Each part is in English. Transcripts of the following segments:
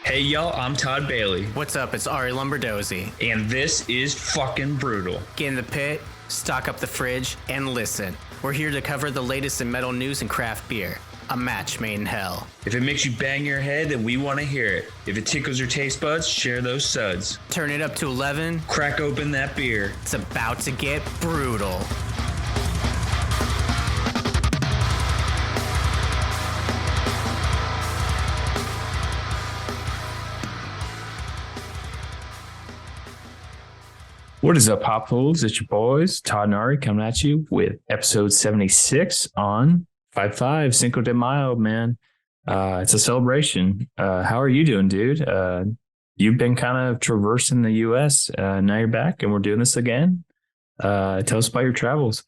Hey y'all, I'm Todd Bailey. What's up? It's Arie Lombardozzi. And this is fucking Brewtal. Get in the pit, stock up the fridge, and listen. We're here to cover the latest in metal news and craft beer. A match made in hell. If it makes you bang your head, then we want to hear it. If it tickles your taste buds, share those suds. Turn it up to 11. Crack open that beer. It's about to get brutal. What is up, Hopwolves? It's your boys, Todd and Arie, coming at you with episode 76 on 5-5 Cinco de Mayo, man. It's a celebration. How are you doing, dude? You've been kind of traversing the U.S. Now you're back, and we're doing this again. Tell us about your travels.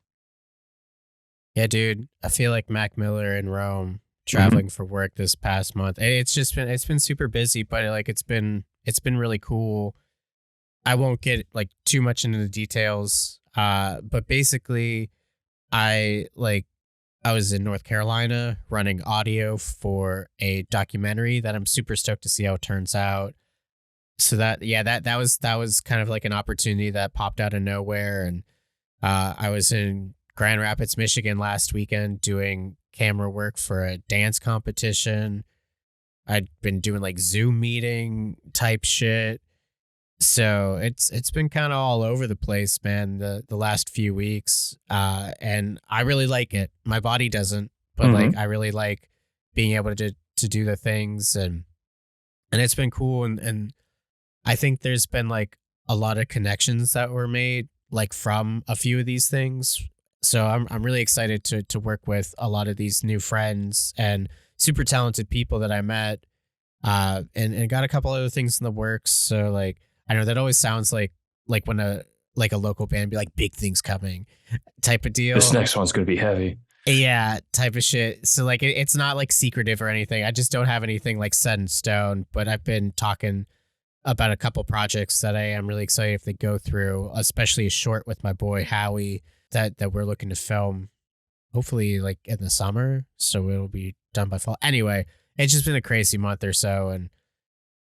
Yeah, dude. I feel like Mac Miller in Rome, traveling for work this past month. It's been super busy, but like it's been really cool. I won't get like too much into the details, but basically, I was in North Carolina running audio for a documentary that I'm super stoked to see how it turns out. So that was kind of like an opportunity that popped out of nowhere, and I was in Grand Rapids, Michigan last weekend doing camera work for a dance competition. I'd been doing like Zoom meeting type shit. So it's been kind of all over the place, man, the last few weeks. And I really like it. My body doesn't, but like I really like being able to do the things, and it's been cool. And I think there's been like a lot of connections that were made like from a few of these things. So I'm really excited to work with a lot of these new friends and super talented people that I met. And got a couple other things in the works. So like, I know that always sounds like when a local band be like, big things coming type of deal. This next one's going to be heavy. Yeah, type of shit. So like it's not like secretive or anything. I just don't have anything like set in stone, but I've been talking about a couple projects that I am really excited if they go through, especially a short with my boy Howie that we're looking to film hopefully like in the summer. So it'll be done by fall. Anyway, it's just been a crazy month or so,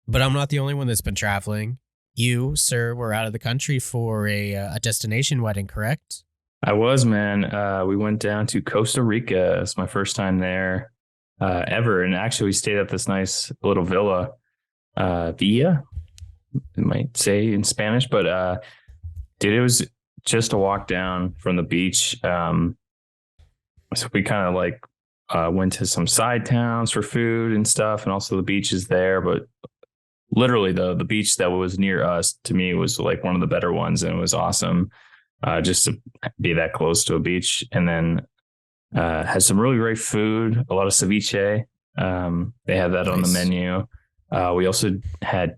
but I'm not the only one that's been traveling. You, sir, were out of the country for a destination wedding, correct? I was, man. We went down to Costa Rica. It's my first time there ever. And actually, we stayed at this nice little villa, Villa, it might say in Spanish. But, dude, it was just a walk down from the beach. So we kind of like went to some side towns for food and stuff. And also the beach is there. But literally the beach that was near us, to me, was like one of the better ones, and it was awesome just to be that close to a beach. And then had some really great food, a lot of ceviche. They had that on the menu. We also had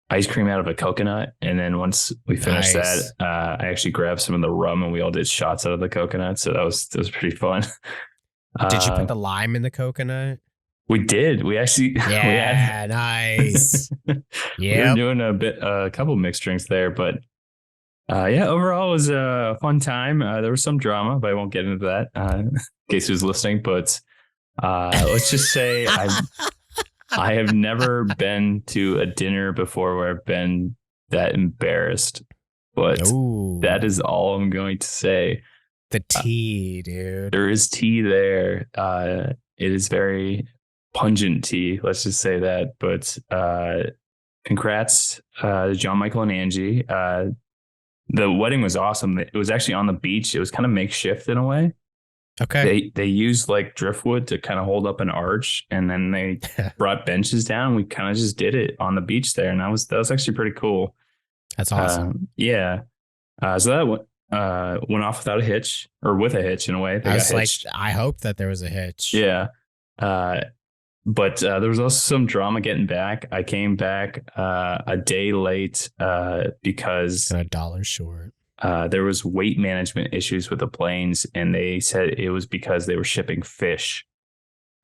ice cream out of a coconut, and then once we finished that, I actually grabbed some of the rum, and we all did shots out of the coconut. So that was pretty fun. Did you put the lime in the coconut? We did. We actually, nice. We were doing a couple mixed drinks there, but overall it was a fun time. There was some drama, but I won't get into that in case who's listening. But let's just say I have never been to a dinner before where I've been that embarrassed. But that is all I'm going to say. The tea, dude. There is tea there. It is very pungent tea, let's just say that. But congrats to John, Michael, and Angie. The wedding was awesome. It was actually on the beach. It was kind of makeshift in a way. Okay. They used like driftwood to kind of hold up an arch, and then they brought benches down. We kind of just did it on the beach there, and that was actually pretty cool. That's awesome. So that went off without a hitch, or with a hitch in a way. I was like, I hope that there was a hitch. Yeah. But there was also some drama getting back. I came back a day late because $1 short. There was weight management issues with the planes, and they said it was because they were shipping fish.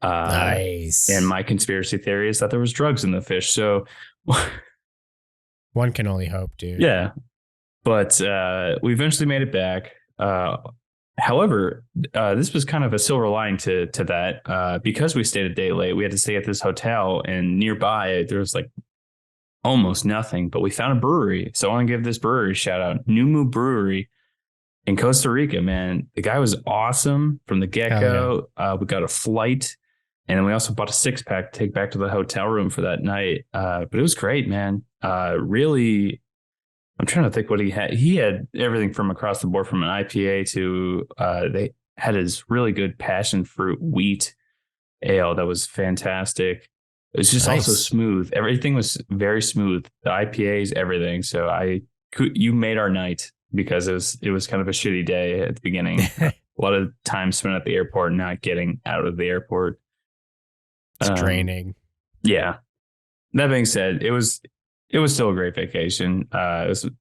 Nice. And my conspiracy theory is that there was drugs in the fish. So one can only hope, dude. Yeah. But we eventually made it back. However, this was kind of a silver lining to that because we stayed a day late. We had to stay at this hotel, and nearby there was like almost nothing, but we found a brewery. So I want to give this brewery a shout out, Numu Brewery in Costa Rica. Man, the guy was awesome from the get go. Yeah. We got a flight, and then we also bought a 6-pack to take back to the hotel room for that night. But it was great, man. Really. I'm trying to think what he had. He had everything from across the board, from an IPA to they had his really good passion fruit wheat ale that was fantastic. It was just also smooth. Everything was very smooth. The IPAs, everything. So you made our night because it was kind of a shitty day at the beginning. A lot of time spent at the airport, not getting out of the airport. It's draining. Yeah. That being said, it was still a great vacation. It was the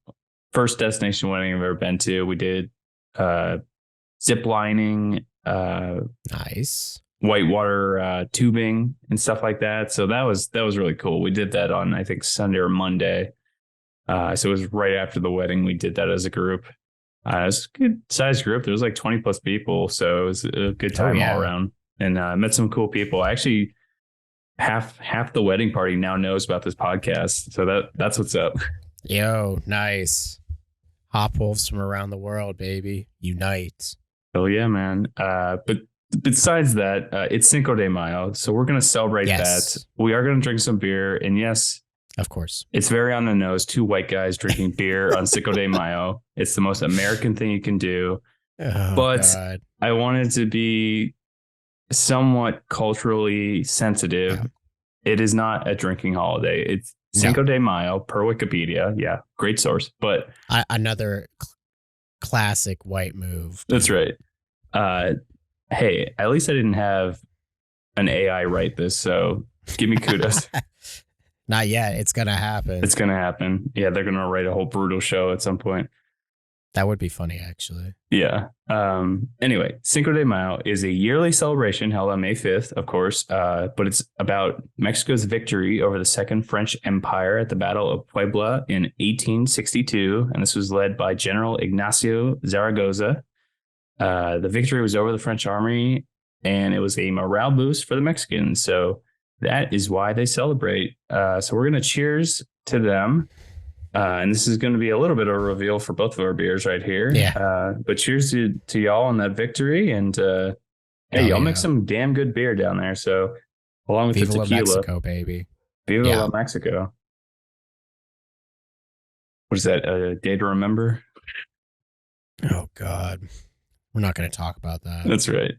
first destination wedding I've ever been to. We did zip lining, nice whitewater tubing and stuff like that. So that was really cool. We did that on, I think, Sunday or Monday. So it was right after the wedding. We did that as a group. It was a good sized group. There was like 20 plus people. So it was a good time all around, and met some cool people. Actually, half the wedding party now knows about this podcast, so that's what's up. Yo, nice. Hopwolves from around the world, baby, unite. Oh yeah, man. But besides that, it's Cinco de Mayo, so we're gonna celebrate that. We are gonna drink some beer, and yes, of course, it's very on the nose. 2 white guys drinking beer on Cinco de Mayo. It's the most American thing you can do. But God. I wanted to be somewhat culturally sensitive. Yeah. It is not a drinking holiday. It's Cinco de Mayo per Wikipedia. Yeah, great source. But another classic white move. That's right. Hey, at least I didn't have an AI write this, so give me kudos. Not yet. It's gonna happen. It's gonna happen. Yeah, they're gonna write a whole Brewtal show at some point. That would be funny, actually. Yeah. Anyway, Cinco de Mayo is a yearly celebration held on May 5th, of course, but it's about Mexico's victory over the Second French Empire at the Battle of Puebla in 1862. And this was led by General Ignacio Zaragoza. The victory was over the French army, and it was a morale boost for the Mexicans. So that is why they celebrate. So we're going to cheers to them. And this is going to be a little bit of a reveal for both of our beers right here. Yeah. But cheers to y'all on that victory. And hey, y'all make some damn good beer down there. So along with Viva the tequila. La Mexico, baby. Viva La Mexico. What is that? A day to remember? Oh, God. We're not going to talk about that. That's right.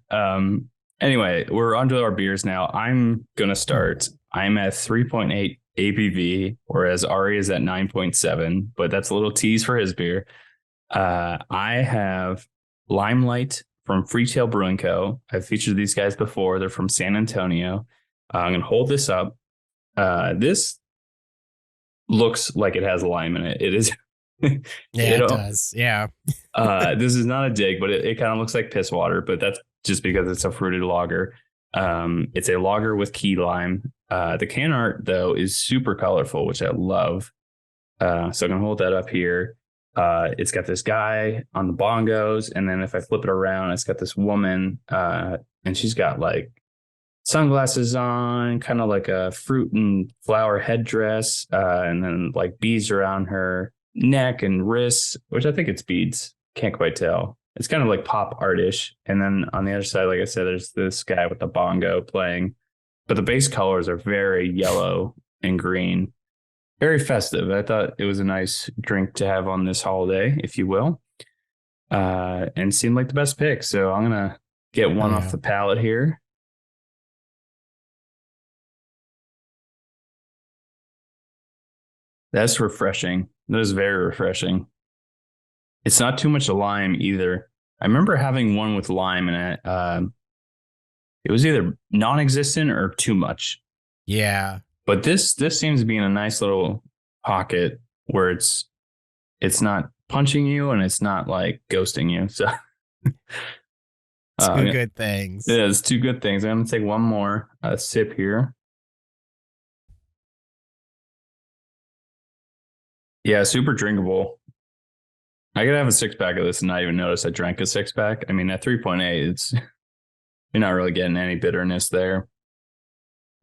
Anyway, we're onto our beers now. I'm going to start. I'm at 3.8 ABV, whereas Arie is at 9.7, but that's a little tease for his beer. I have Limelight from Freetail Brewing Co. I've featured these guys before. They're from San Antonio. I'm going to hold this up. This looks like it has lime in it. It is. Yeah, it does. Yeah. This is not a dig, but it kind of looks like piss water, but that's just because it's a fruited lager. It's a lager with key lime. The can art, though, is super colorful, which I love. So I'm going to hold that up here. It's got this guy on the bongos. And then if I flip it around, it's got this woman and she's got like sunglasses on, kind of like a fruit and flower headdress, and then like beads around her neck and wrists, which I think it's beads. Can't quite tell. It's kind of like pop artish. And then on the other side, like I said, there's this guy with the bongo playing. But the base colors are very yellow and green. Very festive. I thought it was a nice drink to have on this holiday, if you will. And seemed like the best pick. So I'm going to get one off the palate here. That's refreshing. That is very refreshing. It's not too much lime either. I remember having one with lime in it. It was either non-existent or too much. Yeah. But this seems to be in a nice little pocket where it's not punching you and it's not like ghosting you. So two good things. Yeah, it's 2 good things. I'm going to take one more sip here. Yeah, super drinkable. I could have a 6-pack of this and not even notice I drank a 6-pack. I mean, at 3.8, it's you're not really getting any bitterness there,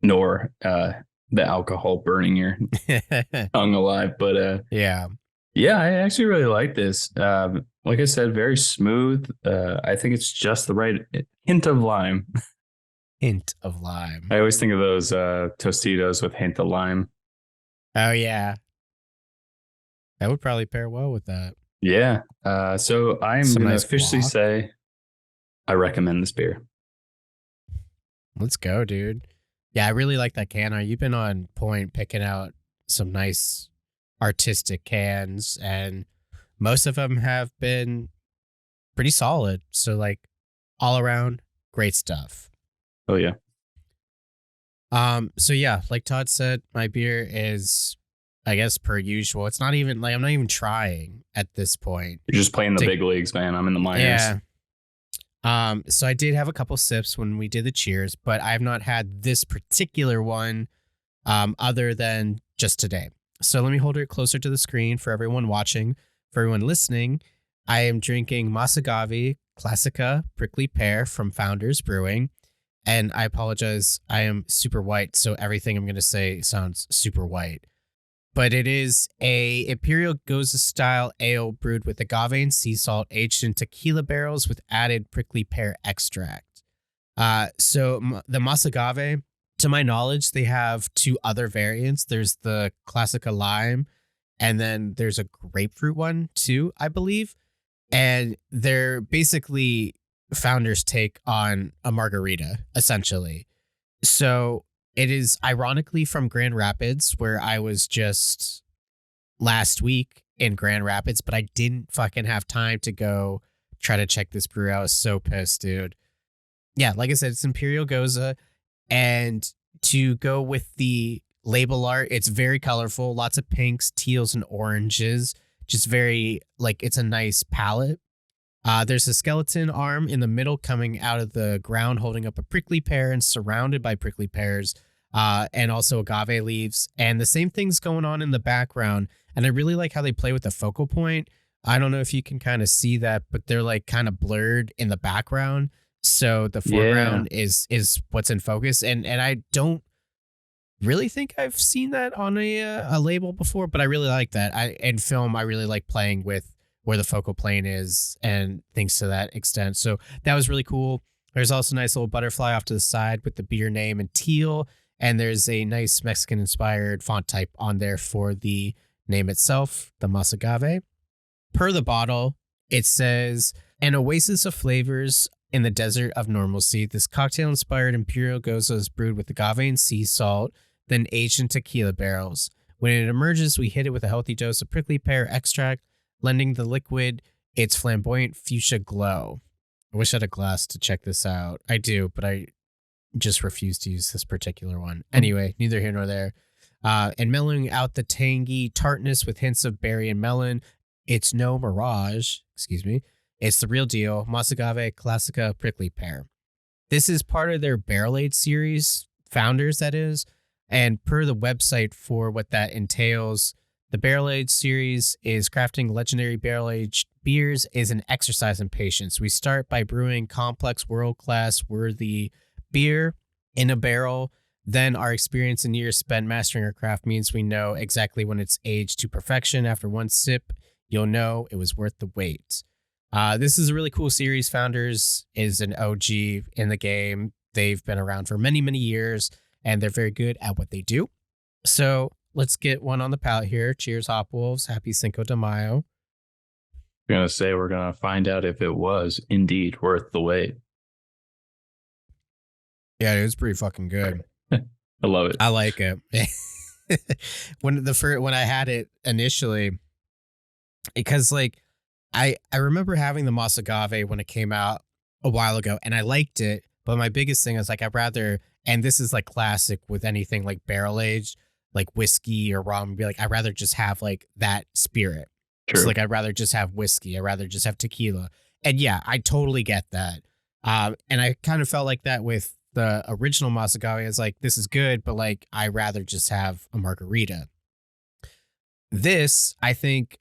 nor the alcohol burning your tongue alive. But Yeah. yeah, I actually really like this. Like I said, very smooth. I think it's just the right hint of lime. Hint of lime. I always think of those Tostitos with hint of lime. Oh yeah. That would probably pair well with that. Yeah. So I'm Some going to nice officially guac. say I recommend this beer. Let's go, dude. Yeah, I really like that can art. You've been on point picking out some nice artistic cans, and most of them have been pretty solid. So like all around, great stuff. Oh, yeah. So yeah, like Todd said, my beer is, I guess, per usual. It's not even like I'm not even trying at this point. You're just playing the big leagues, man. I'm in the minors. Yeah. So I did have a couple sips when we did the cheers, but I have not had this particular one other than just today. So let me hold it closer to the screen for everyone watching. For everyone listening, I am drinking AGAVE CLASICA Prickly Pear from Founders Brewing. And I apologize, I am super white, so everything I'm going to say sounds super white. But it is a Imperial Goza style ale brewed with agave and sea salt, aged in tequila barrels with added prickly pear extract. So the Masagave, to my knowledge, they have two other variants. There's the Classica Lime, and then there's a grapefruit one too, I believe. And they're basically Founders' take on a margarita, essentially. So it is ironically from Grand Rapids, where I was just last week in Grand Rapids, but I didn't fucking have time to go try to check this brew out. I was so pissed, dude. Yeah, like I said, it's Imperial Goza. And to go with the label art, it's very colorful, lots of pinks, teals, and oranges. Just very, like, it's a nice palette. There's a skeleton arm in the middle coming out of the ground holding up a prickly pear and surrounded by prickly pears, and also agave leaves. And the same thing's going on in the background. And I really like how they play with the focal point. I don't know if you can kind of see that, but they're like kind of blurred in the background. So the foreground is what's in focus. And I don't really think I've seen that on a label before, but I really like that. In film, I really like playing with where the focal plane is and things to that extent. So that was really cool. There's also a nice little butterfly off to the side with the beer name and teal. And there's a nice Mexican inspired font type on there for the name itself, the Masagave. Per the bottle, it says, an oasis of flavors in the desert of normalcy. This cocktail inspired Imperial Goza is brewed with agave and sea salt, then aged in tequila barrels. When it emerges, we hit it with a healthy dose of prickly pear extract, lending the liquid its flamboyant fuchsia glow. I wish I had a glass to check this out. I do, but I just refuse to use this particular one. Anyway, neither here nor there. And mellowing out the tangy tartness with hints of berry and melon. It's no mirage, excuse me. It's the real deal. Masagave Classica Prickly Pear. This is part of their barrel aged series, Founders, that is. And per the website for what that entails, the Barrel Age series is crafting legendary barrel aged beers is an exercise in patience. We start by brewing complex, world-class, worthy beer in a barrel. Then our experience and years spent mastering our craft means we know exactly when it's aged to perfection. After one sip, you'll know it was worth the wait. This is a really cool series. Founders is an OG in the game. They've been around for many, many years, and they're very good at what they do. So let's get one on the palate here. Cheers, Hopwolves. Happy Cinco de Mayo. I'm going to say we're going to find out if it was indeed worth the wait. Yeah, it was pretty fucking good. I love it. I like it. when I had it initially, because like I remember having the Masagave when it came out a while ago, and I liked it. But my biggest thing is like I'd rather, and this is like classic with anything like barrel aged, like whiskey or rum, be like I'd rather just have like that spirit. True. So like I'd rather just have whiskey. I'd rather just have tequila. And yeah, I totally get that. And I kind of felt like that with the original Masagave. It's like, this is good, but like I'd rather just have a margarita. This, I think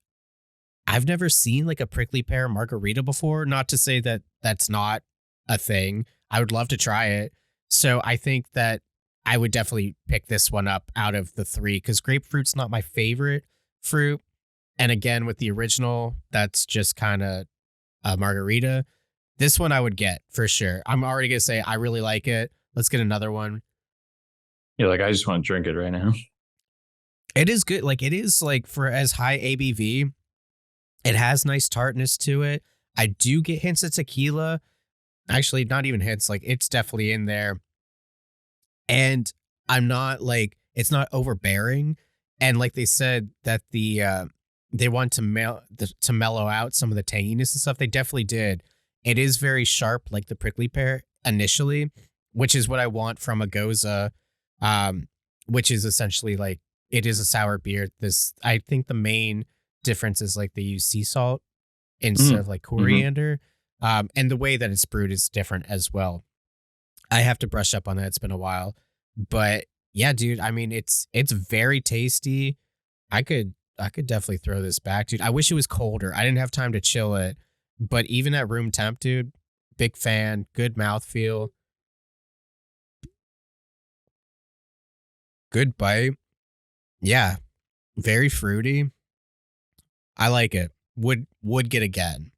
I've never seen like a prickly pear margarita before. Not to say that that's not a thing. I would love to try it. So I think that I would definitely pick this one up out of the three because grapefruit's not my favorite fruit. And again, with the original, that's just kind of a margarita. This one I would get for sure. I'm already going to say I really like it. Let's get another one. Yeah, like I just want to drink it right now. It is good. Like it is like for as high ABV, it has nice tartness to it. I do get hints of tequila. Actually, not even hints. Like it's definitely in there. And I'm not like, it's not overbearing. And like they said that they want to mellow out some of the tanginess and stuff. They definitely did. It is very sharp, like the prickly pear initially, which is what I want from a Goza, which is essentially like, it is a sour beer. I think the main difference is like they use sea salt instead of like coriander. And the way that it's brewed is different as well. I have to brush up on that. It's been a while, but yeah, dude, I mean, it's very tasty. I could definitely throw this back, dude. I wish it was colder. I didn't have time to chill it, but even at room temp, dude, big fan, good mouthfeel. Good bite. Yeah. Very fruity. I like it. Would get again.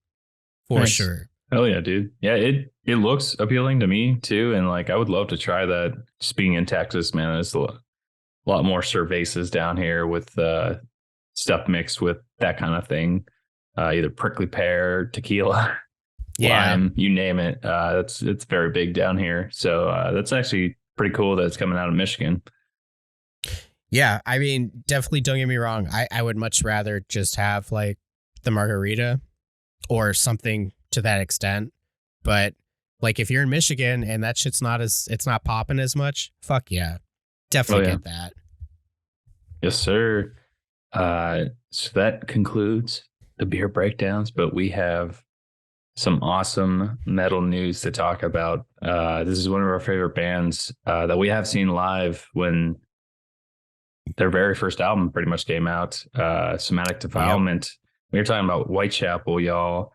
For sure. Hell yeah, dude. Yeah, it looks appealing to me too. And like I would love to try that. Just being in Texas, man, there's a lot more cervezas down here with stuff mixed with that kind of thing. Either prickly pear, tequila, lime, you name it. It's very big down here. So that's actually pretty cool that it's coming out of Michigan. Yeah, I mean, definitely don't get me wrong. I would much rather just have like the margarita or something to that extent. But like if you're in Michigan and that shit's it's not popping as much, fuck yeah. Definitely get that. Yes, sir. So that concludes the beer breakdowns, but we have some awesome metal news to talk about. This is one of our favorite bands that we have seen live when their very first album pretty much came out, Somatic Defilement. Yep. We were talking about Whitechapel, y'all.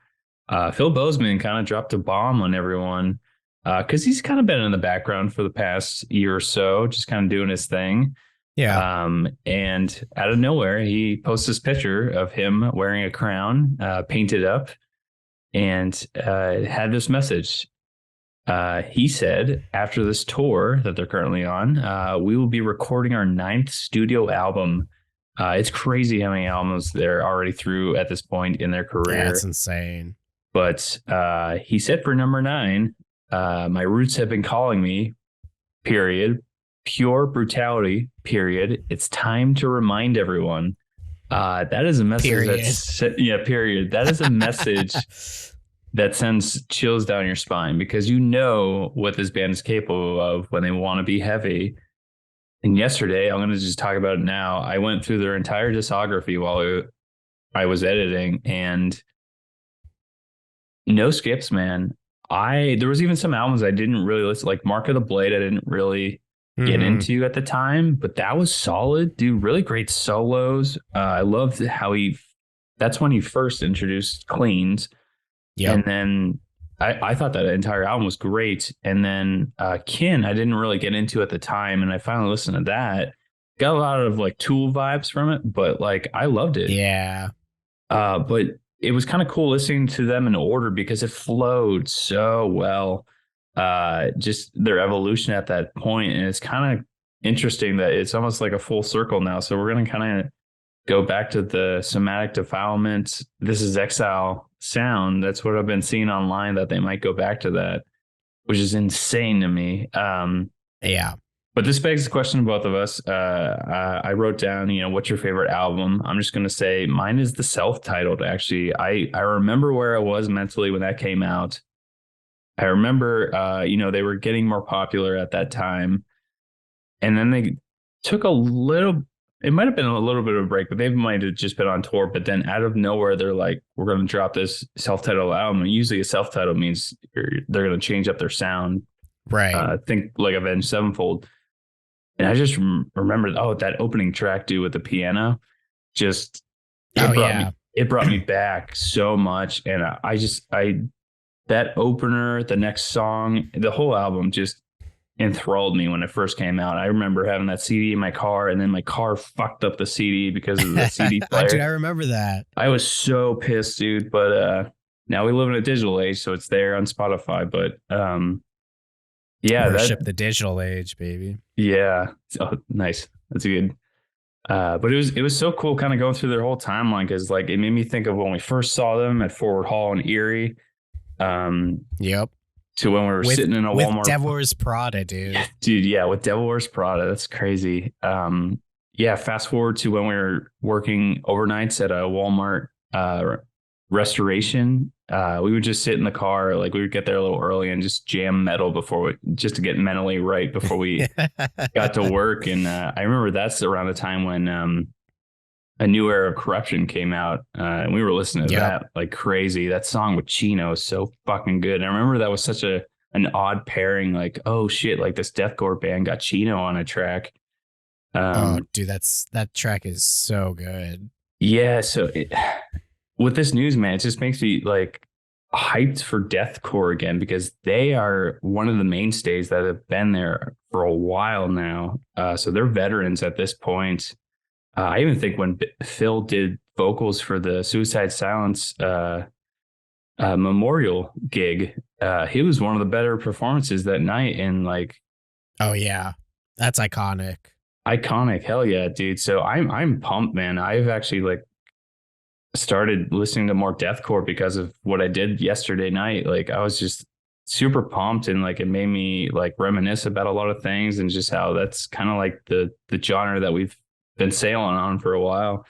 Phil Bozeman kind of dropped a bomb on everyone because he's kind of been in the background for the past year or so, just kind of doing his thing. Yeah. And out of nowhere, he posts this picture of him wearing a crown, painted up, and had this message. He said, after this tour that they're currently on, we will be recording our 9th studio album. It's crazy how many albums they're already through at this point in their career. That's insane. But he said for number 9, my roots have been calling me, period. Pure brutality, period. It's time to remind everyone. That is a message. Period. Period. That is a message that sends chills down your spine because you know what this band is capable of when they want to be heavy. And yesterday, I'm going to just talk about it now. I went through their entire discography while I was editing, and no skips, man. There was even some albums I didn't really listen, like Mark of the Blade. I didn't really get into at the time, but that was solid, dude. Really great solos. I loved how that's when he first introduced cleans. Yeah. And then I thought that entire album was great. And then Kin, I didn't really get into at the time. And I finally listened to that. Got a lot of like Tool vibes from it, but like I loved it. Yeah. But it was kind of cool listening to them in order because it flowed so well. Just their evolution at that point. And it's kind of interesting that it's almost like a full circle now. So we're going to kind of go back to the Somatic Defilement. This is Exile sound. That's what I've been seeing online, that they might go back to that, which is insane to me. Yeah. But this begs the question to both of us. I wrote down, what's your favorite album? I'm just going to say mine is the self-titled. Actually, I remember where I was mentally when that came out. I remember, they were getting more popular at that time. And then they took it might have been a little bit of a break, but they might have just been on tour. But then out of nowhere, they're like, we're going to drop this self-titled album. And usually a self-title means they're going to change up their sound. Right. Think like Avenged Sevenfold. And I just remembered, that opening track, dude, with the piano, it it brought me back so much. And I that opener, the next song, the whole album just enthralled me when it first came out. I remember having that CD in my car, and then my car fucked up the CD because of the CD player. Dude, I remember that. I was so pissed, dude. But now we live in a digital age, so it's there on Spotify. But yeah, Worship the digital age, baby. Yeah. Oh, nice. That's a good. But it was so cool kind of going through their whole timeline, because like it made me think of when we first saw them at Forward Hall in Erie. Yep. To when we were sitting in a Walmart. With Devil Wears Prada, dude. Yeah, dude, yeah, with Devil Wears Prada. That's crazy. Yeah, fast forward to when we were working overnights at a Walmart restoration. We would just sit in the car, like we would get there a little early and just jam metal just to get mentally right before we got to work. And I remember that's around the time when A New Era of Corruption came out, and we were listening to that like crazy. That song with Chino is so fucking good. And I remember that was such an odd pairing. Like, oh shit, like this deathcore band got Chino on a track. Oh, dude, that track is so good. Yeah, so with this news, man, it just makes me like hyped for deathcore again, because they are one of the mainstays that have been there for a while now. So they're veterans at this point. I even think when Phil did vocals for the Suicide Silence memorial gig, he was one of the better performances that night. And like, oh yeah, that's iconic. Hell yeah, dude. So I'm pumped, man. I've actually like started listening to more deathcore because of what I did yesterday night. Like I was just super pumped, and like it made me like reminisce about a lot of things, and just how that's kind of like the genre that we've been sailing on for a while.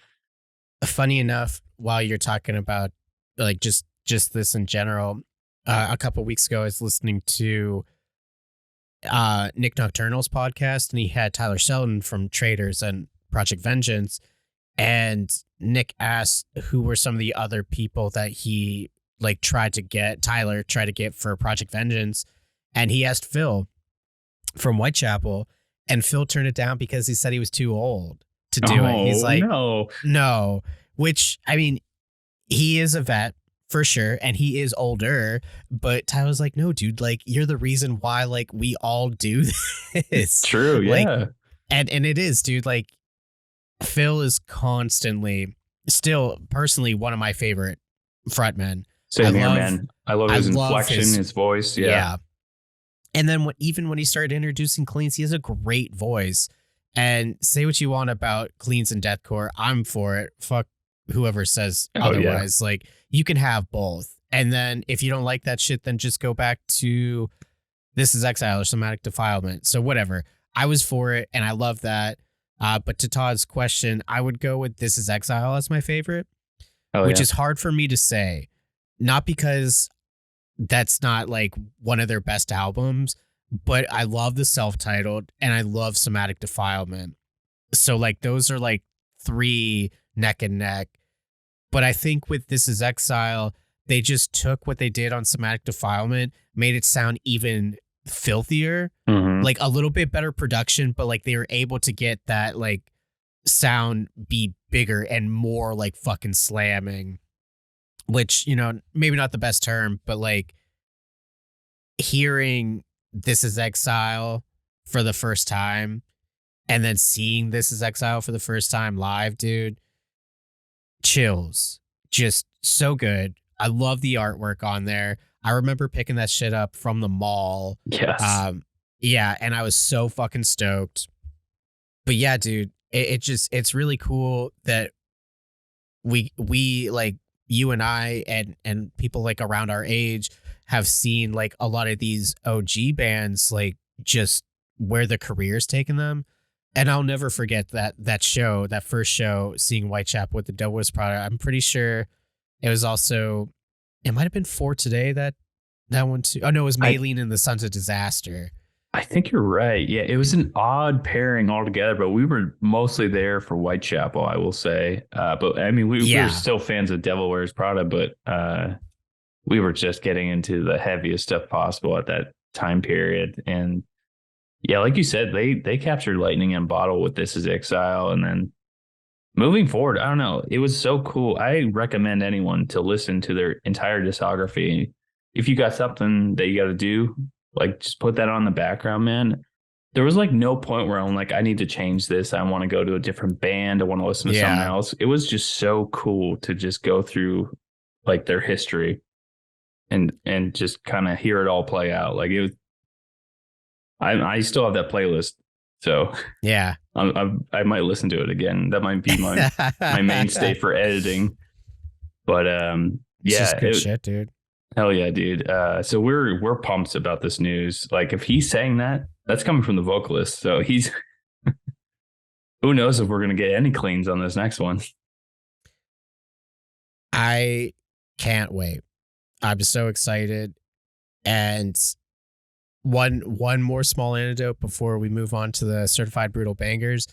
Funny enough, while you're talking about like just this in general, a couple of weeks ago I was listening to Nick Nocturnal's podcast, and he had Tyler Sheldon from Traders and Project Vengeance, and Nick asked who were some of the other people that he like Tyler tried to get for Project Vengeance, and he asked Phil from Whitechapel, and Phil turned it down because he said he was too old to do it. He's like, no, which I mean, he is a vet for sure, and he is older, but Tyler's like, no, dude, like you're the reason why like we all do this. True, yeah. Like, and it is, dude. Like Phil is constantly still personally one of my favorite frontmen. Same here, man. I love his inflection, his voice. Yeah. And then even when he started introducing cleans, he has a great voice. And say what you want about cleans and deathcore, I'm for it. Fuck whoever says otherwise. Yeah. Like you can have both. And then if you don't like that shit, then just go back to This Is Exile or Somatic Defilement. So whatever. I was for it, and I love that. But to Todd's question, I would go with This Is Exile as my favorite, which is hard for me to say. Not because that's not like one of their best albums, but I love the self-titled and I love Somatic Defilement. So like those are like three neck and neck. But I think with This Is Exile, they just took what they did on Somatic Defilement, made it sound even filthier, like a little bit better production, but like they were able to get that like sound be bigger and more like fucking slamming, which, you know, maybe not the best term, but like hearing This Is Exile for the first time and then seeing This Is Exile for the first time live, dude, chills. Just so good. I love the artwork on there. I remember picking that shit up from the mall. Yes. Yeah, and I was so fucking stoked. But yeah, dude, it's really cool that we like you and I and people like around our age have seen like a lot of these OG bands like just where the career's taken them. And I'll never forget that first show, seeing Whitechapel with the Devil Wears Prada. I'm pretty sure it was also, it might have been For Today that one too. Oh no, it was Maylene and the Sons of Disaster. I think you're right. Yeah, it was an odd pairing altogether, but we were mostly there for Whitechapel, I will say. But I mean, we were still fans of Devil Wears Prada, but we were just getting into the heaviest stuff possible at that time period. And yeah, like you said, they captured lightning in a bottle with This Is Exile, and then moving forward, I don't know. It was so cool. I recommend anyone to listen to their entire discography. If you got something that you got to do, like just put that on the background, man. There was like no point where I'm like, I need to change this. I want to go to a different band. I want to listen to something else. It was just so cool to just go through like their history and just kind of hear it all play out. Like it was, I still have that playlist. So yeah, I might listen to it again. That might be my mainstay for editing. But yeah, it's just good shit, dude. Hell yeah, dude. So we're pumped about this news. Like if he's saying that, that's coming from the vocalist. So he's who knows if we're gonna get any cleans on this next one. I can't wait. I'm so excited. And one more small anecdote before we move on to the certified brutal bangers.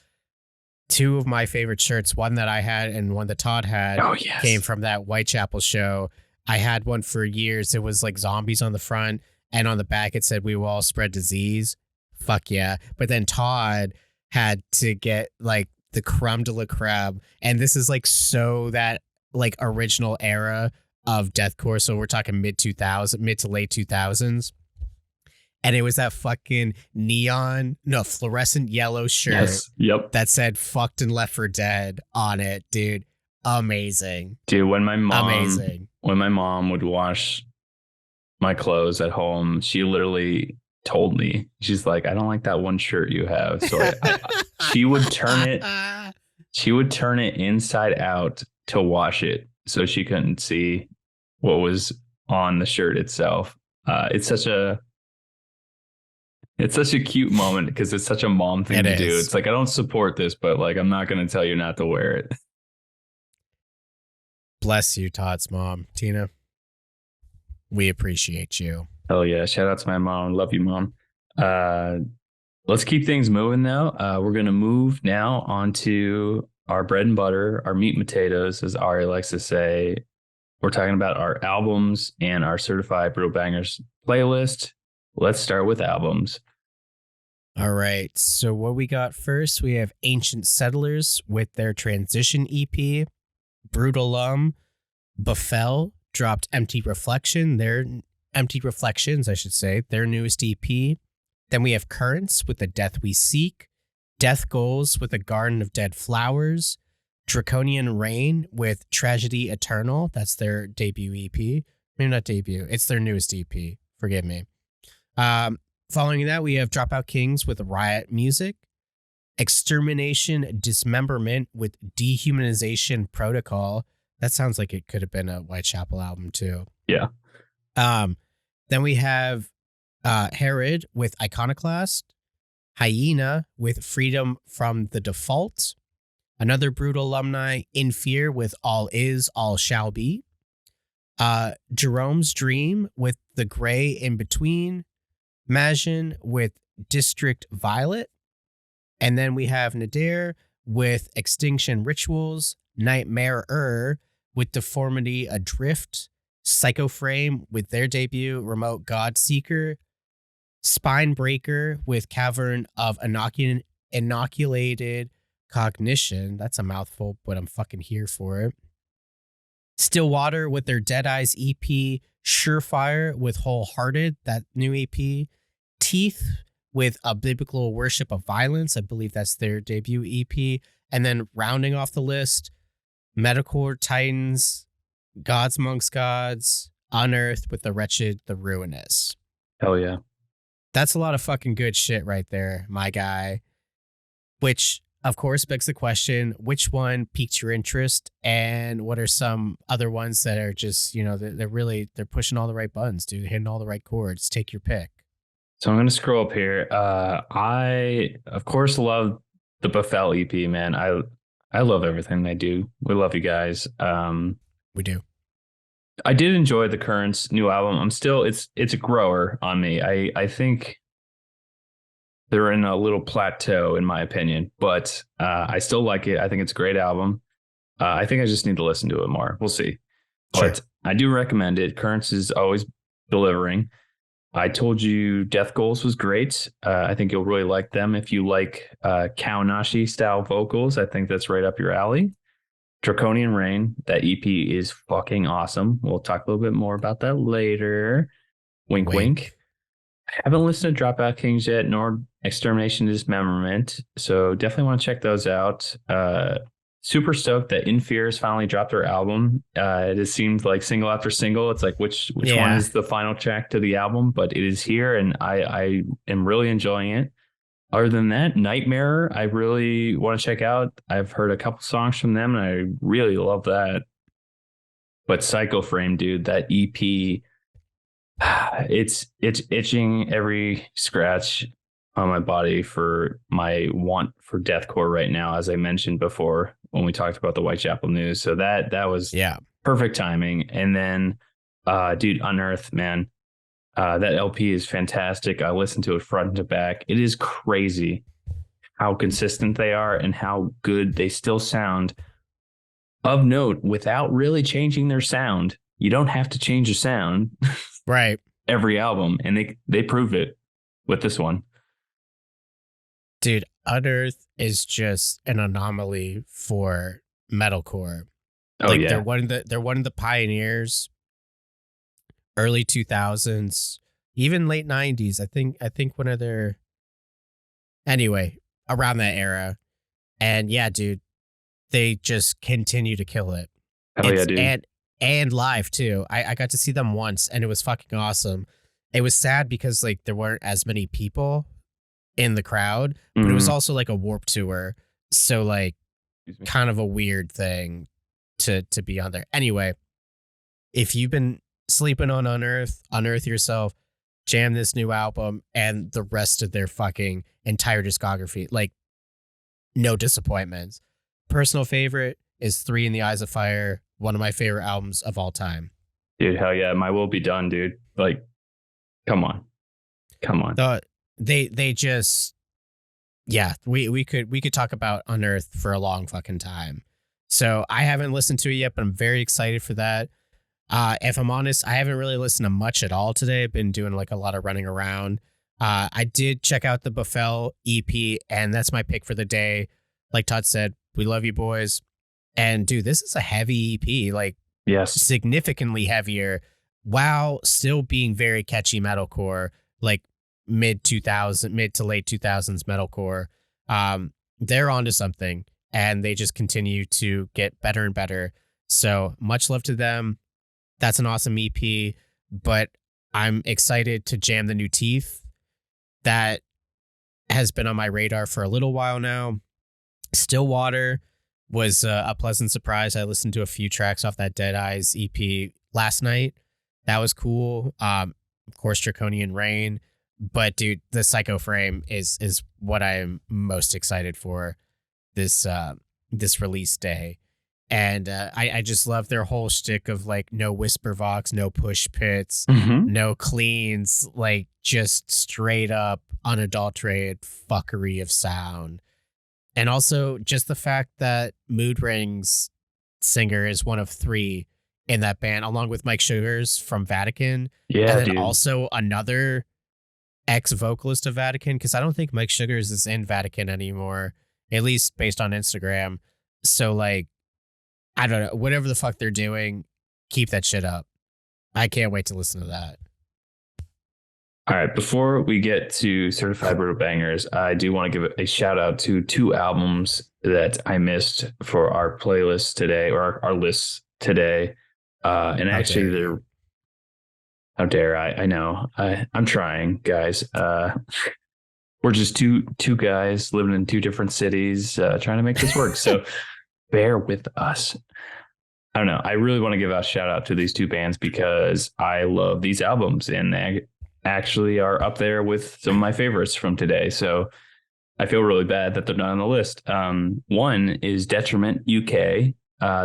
Two of my favorite shirts, one that I had and one that Todd had, came from that Whitechapel show. I had one for years. It was like zombies on the front, and on the back it said, "We will all spread disease." Fuck yeah. But then Todd had to get like the creme de la creme. And this is like so that like original era of deathcore. So we're talking mid to late 2000s. And it was that fucking fluorescent yellow shirt that said "fucked and left for dead" on it, dude. Amazing. Dude, when my mom would wash my clothes at home, she literally told me, she's like, "I don't like that one shirt you have." So she would turn it inside out to wash it so she couldn't see what was on the shirt itself. It's such a cute moment because it's such a mom thing to do. It's like, I don't support this, but like, I'm not going to tell you not to wear it. Bless you, Todd's mom, Tina. We appreciate you. Hell yeah. Shout out to my mom. Love you, Mom. Let's keep things moving though. We're going to move now onto our bread and butter, our meat and potatoes, as Arie likes to say. We're talking about our albums and our certified brutal bangers playlist. Let's start with albums. All right. So what we got first, we have Ancient Settlers with their Transition EP. Brewtal Befell dropped Empty Reflections, I should say, their newest EP. Then we have Currents with The Death We Seek. Death Goals with A Garden of Dead Flowers. Draconian Reign with Tragedy Eternal. That's their debut EP. Maybe not debut. It's their newest EP. Forgive me. Following that, we have Dropout Kings with Riot Music. Extermination Dismemberment with Dehumanization Protocol. That sounds like it could have been a Whitechapel album too. Yeah. Then we have Herod with Iconoclast. Hyena with Freedom from the Default. Another Brewtal alumni, In Fear with All Is, All Shall Be. Jerome's Dream with The Gray In Between. Majin with District Violet. And then we have Nadir with Extinction Rituals. Nightmare with Deformity Adrift. Psycho Frame with their debut, Remote God Seeker. Spinebreaker with Cavern of Inoculated Cognition. That's a mouthful, but I'm fucking here for it. Stillwater with their Dead Eyes EP. Surefire with Wholehearted, that new EP. Teeth with A Biblical Worship of Violence. I believe that's their debut EP. And then rounding off the list, Metalcore Titans, Gods Amongst Gods, Unearthed with The Wretched, The Ruinous. Hell yeah. That's a lot of fucking good shit right there, my guy. Which, of course, begs the question, which one piqued your interest, and what are some other ones that are just, they're pushing all the right buttons, dude, hitting all the right chords. Take your pick. So I'm going to scroll up here. I, of course, love the Befell EP, man. I love everything they do. We love you guys. We do. I did enjoy the Currents new album. I'm still, it's a grower on me. I think they're in a little plateau in my opinion, but I still like it. I think it's a great album. I think I just need to listen to it more. We'll see. Sure. But I do recommend it. Currents is always delivering. I told you Death Goals was great. I think you'll really like them. If you like Kaonashi style vocals, I think that's right up your alley. Draconian Reign, that EP is fucking awesome. We'll talk a little bit more about that later. Wink, wink. I haven't listened to Dropout Kings yet, nor Extermination and Dismemberment. So definitely want to check those out. Super stoked that In Fears finally dropped their album. It has seemed like single after single. It's like which one is the final track to the album, but it is here, and I am really enjoying it. Other than that, Nightmare, I really want to check out. I've heard a couple songs from them, and I really love that. But Psycho Frame, dude, that EP, it's itching every scratch on my body for my want for deathcore right now, as I mentioned before when we talked about the Whitechapel news. So that was perfect timing. And then, dude, Unearth, man, that LP is fantastic. I listened to it front to back. It is crazy how consistent they are and how good they still sound. Of note, without really changing their sound. You don't have to change your sound, right? Every album, and they prove it with this one. Dude, Unearth is just an anomaly for metalcore. Oh, like, yeah. They're one of the pioneers. Early 2000s, even late 90s. I think one of their, anyway, around that era. And yeah, dude, they just continue to kill it. Hell yeah, dude. And live too. I got to see them once, and it was fucking awesome. It was sad because like there weren't as many people in the crowd, but it was also like a Warped Tour, so like kind of a weird thing to be on there. Anyway, if you've been sleeping on unearth yourself, jam this new album and the rest of their fucking entire discography. Like, no disappointments. Personal favorite is 3 in the Eyes of Fire, one of my favorite albums of all time. Dude, hell yeah. My Will Be Done, dude. Like, come on. They just, yeah, we could talk about Unearth for a long fucking time. So I haven't listened to it yet, but I'm very excited for that. If I'm honest, I haven't really listened to much at all today. I've been doing like a lot of running around. I did check out the Buffel EP, and that's my pick for the day. Like Todd said, we love you boys. And dude, this is a heavy EP, like significantly heavier, while still being very catchy metalcore, like mid to late 2000s metalcore. They're onto something, and they just continue to get better and better. So much love to them. That's an awesome EP, but I'm excited to jam the new Teeth. That has been on my radar for a little while now. Stillwater was a pleasant surprise. I listened to a few tracks off that Dead Eyes EP last night. That was cool. Of course, Draconian Reign. But dude, the Psycho Frame is what I am most excited for this release day. And I just love their whole shtick of like no whisper vox, no push pits, no cleans, like just straight up unadulterated fuckery of sound. And also just the fact that Mood Ring's singer is one of 3 in that band, along with Mike Sugars from Vatican. Yeah, and then dude. Also another ex-vocalist of Vatican, because I don't think Mike Sugars is in Vatican anymore, at least based on Instagram. So like, I don't know, whatever the fuck they're doing, keep that shit up. I can't wait to listen to that. All right, before we get to Certified Brutal Bangers, I do want to give a shout out to 2 albums that I missed for our playlist today, or our lists today. And actually, they're... How dare I? I know. I'm trying, guys. We're just two guys living in 2 different cities trying to make this work. So bear with us. I don't know. I really want to give a shout out to these 2 bands because I love these albums, and they actually are up there with some of my favorites from today. So I feel really bad that they're not on the list. One is Detriment UK.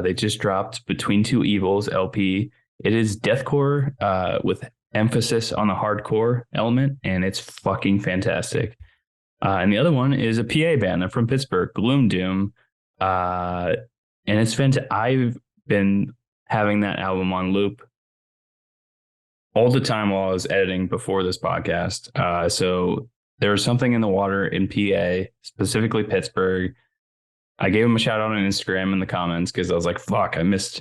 They just dropped Between Two Evils LP. It is deathcore with emphasis on the hardcore element, and it's fucking fantastic. And the other one is a PA band. They're from Pittsburgh, Gloom Doom. And it's fantastic. I've been having that album on loop all the time while I was editing before this podcast. So there was something in the water in PA, specifically Pittsburgh. I gave him a shout out on Instagram in the comments because I was like, fuck, I missed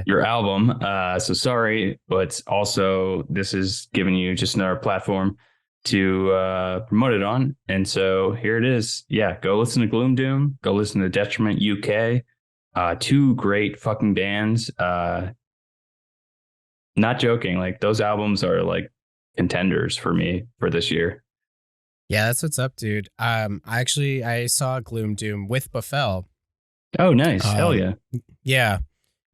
your album. So sorry, but also this is giving you just another platform to promote it on. And so here it is. Yeah, go listen to Gloom Doom. Go listen to Detriment UK. Two great fucking bands. Not joking. Like those albums are like contenders for me for this year. Yeah, that's what's up, dude. I saw Gloom Doom with Buffel. Oh, nice. Hell yeah. Yeah.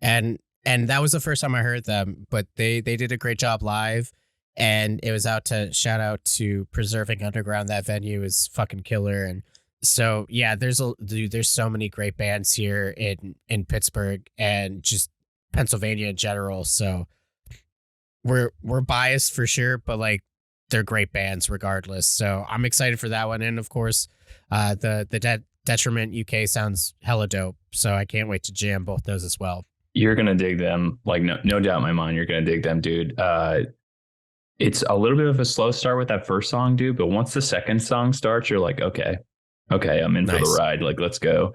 And that was the first time I heard them, but they did a great job live. And it was shout out to Preserving Underground. That venue is fucking killer. And so, yeah, there's so many great bands here in Pittsburgh and just Pennsylvania in general. So we're biased for sure, but like they're great bands regardless. So I'm excited for that one. And of course, the Detriment UK sounds hella dope. So I can't wait to jam both those as well. You're going to dig them. Like no doubt in my mind, you're going to dig them, dude. It's a little bit of a slow start with that first song, dude. But once the second song starts, you're like, okay, I'm in for the ride. Like, let's go.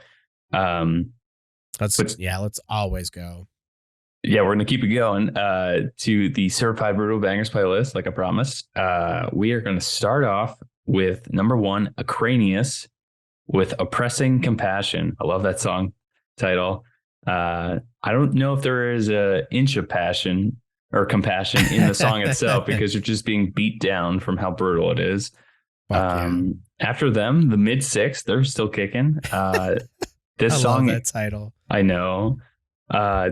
Let's always go. Yeah, we're going to keep it going to the Certified Brutal Bangers playlist, like I promised. We are going to start off with number 1, ACRANIUS with Oppressing Compassion. I love that song title. I don't know if there is an inch of passion or compassion in the song itself because you're just being beat down from how brutal it is. After them, the Mid Six, they're still kicking. This song, love that title. I know.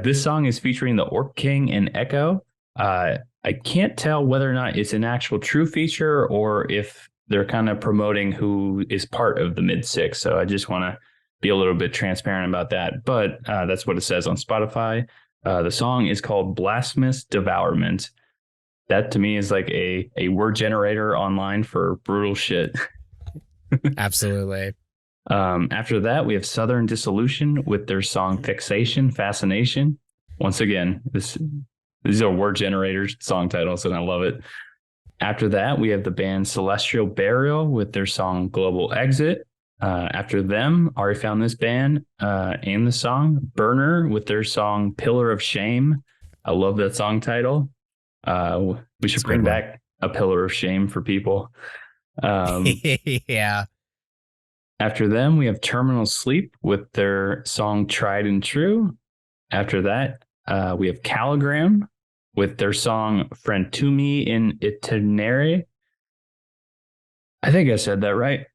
This song is featuring the Orc King and Echo. I can't tell whether or not it's an actual true feature or if they're kind of promoting who is part of the Mid Six. So I just want to be a little bit transparent about that. But that's what it says on Spotify. The song is called Blasphemous Devourment. That to me is like a word generator online for brutal shit. Absolutely. After that, we have Southern Dissolution with their song Fixation, Fascination. Once again, these are word generators, song titles, and I love it. After that, we have the band Celestial Burial with their song Global Exit. After them, Arie found this band and the song Burner with their song Pillar of Shame. I love that song title. We should bring back a Pillar of Shame for people. Yeah. After them, we have Terminal Sleep with their song Tried and True. After that, we have Caligram with their song Frantumi in Itinere. I think I said that right.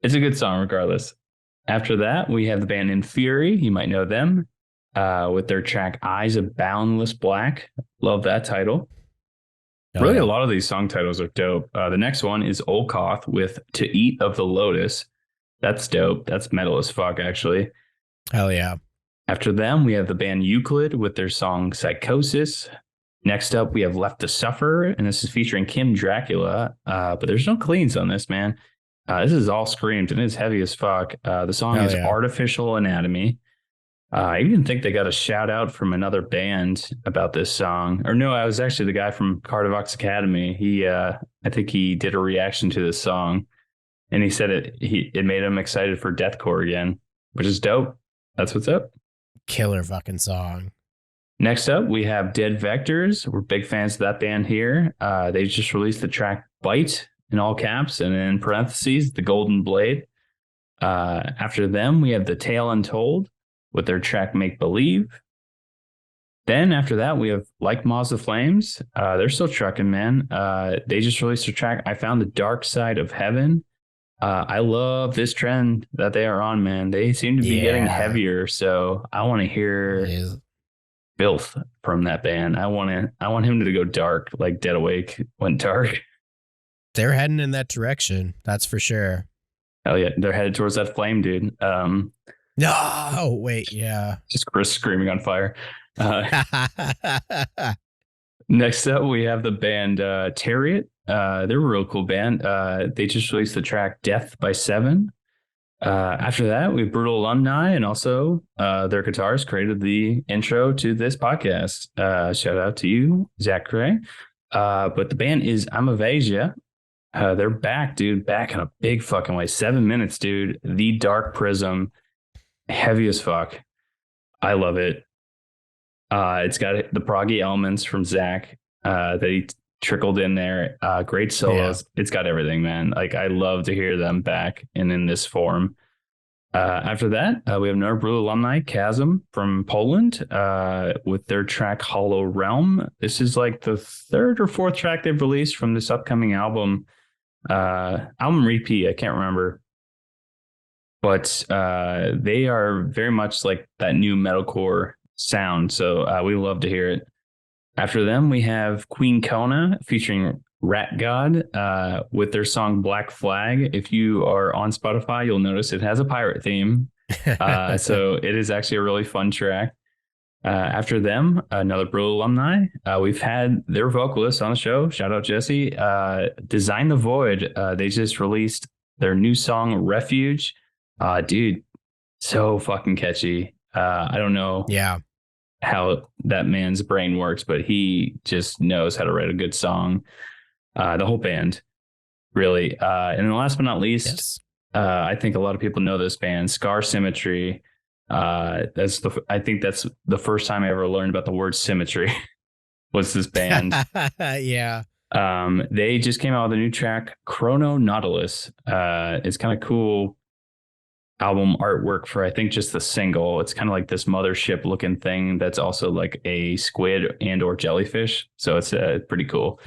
It's a good song regardless. After that, we have the band In Fury. You might know them with their track Eyes of Boundless Black. Love that title. A lot of these song titles are dope. The next one is Olkoth with To Eat of the Lotus. That's dope. That's metal as fuck, actually. Hell yeah. After them, we have the band Euclid with their song Psychosis. Next up, we have Left to Suffer, and this is featuring Kim Dracula. But there's no cleans on this, man. This is all screamed, and it's heavy as fuck. The song is Artificial Anatomy. I even think they got a shout out from another band about this song. Or no, I was actually the guy from Cardivox Academy. I think he did a reaction to this song, and he said it made him excited for deathcore again, which is dope. That's what's up. Killer fucking song. Next up, we have Dead Vectors. We're big fans of that band here. They just released the track Bite in all caps, and in parentheses, The Golden Blade. After them, we have The Tale Untold with their track Make Believe. Then after that, we have Like Moths to Flames. They're still trucking, man. They just released a track, I Found the Dark Side of Heaven. I love this trend that they are on, man. They seem to be getting heavier, so I want to hear filth from that band. I want him to go dark, like Dead Awake went dark. They're heading in that direction, that's for sure. Hell yeah, they're headed towards that flame, dude. No, wait, yeah. Just Chris screaming on fire. Next up, we have the band Terriot. They're a real cool band. They just released the track Death by Seven. After that, we have Brewtal alumni, and also their guitarist created the intro to this podcast. Shout out to you, Zach Gray. But the band is AMAVASYA. They're back, dude. Back in a big fucking way. 7 minutes, dude. The Dark Prism, heavy as fuck. I love it. It's got the proggy elements from Zach that he trickled in there. Great solos. Yeah. It's got everything, man. Like, I love to hear them back and in this form. After that, we have another Brewtal alumni, Chasm from Poland, with their track Hollow Realm. This is like the third or fourth track they've released from this upcoming album. Album repeat, I can't remember. But they are very much like that new metalcore sound. So we love to hear it. After them, we have Queen Kona featuring Rat God with their song Black Flag. If you are on Spotify, you'll notice it has a pirate theme. So it is actually a really fun track. After them, another Brewtal alumni. We've had their vocalist on the show. Shout out Jesse. Design the Void. They just released their new song Refuge. Dude, so fucking catchy. I don't know. Yeah. How that man's brain works, but he just knows how to write a good song. The whole band, really. And then last but not least, yes. I think a lot of people know this band, Scar Symmetry. I think that's the first time I ever learned about the word symmetry. Was this band? Yeah. They just came out with a new track, Chrono Nautilus. It's kind of cool album artwork for, I think, just the single. It's kind of like this mothership looking thing that's also like a squid and or jellyfish. So it's pretty cool.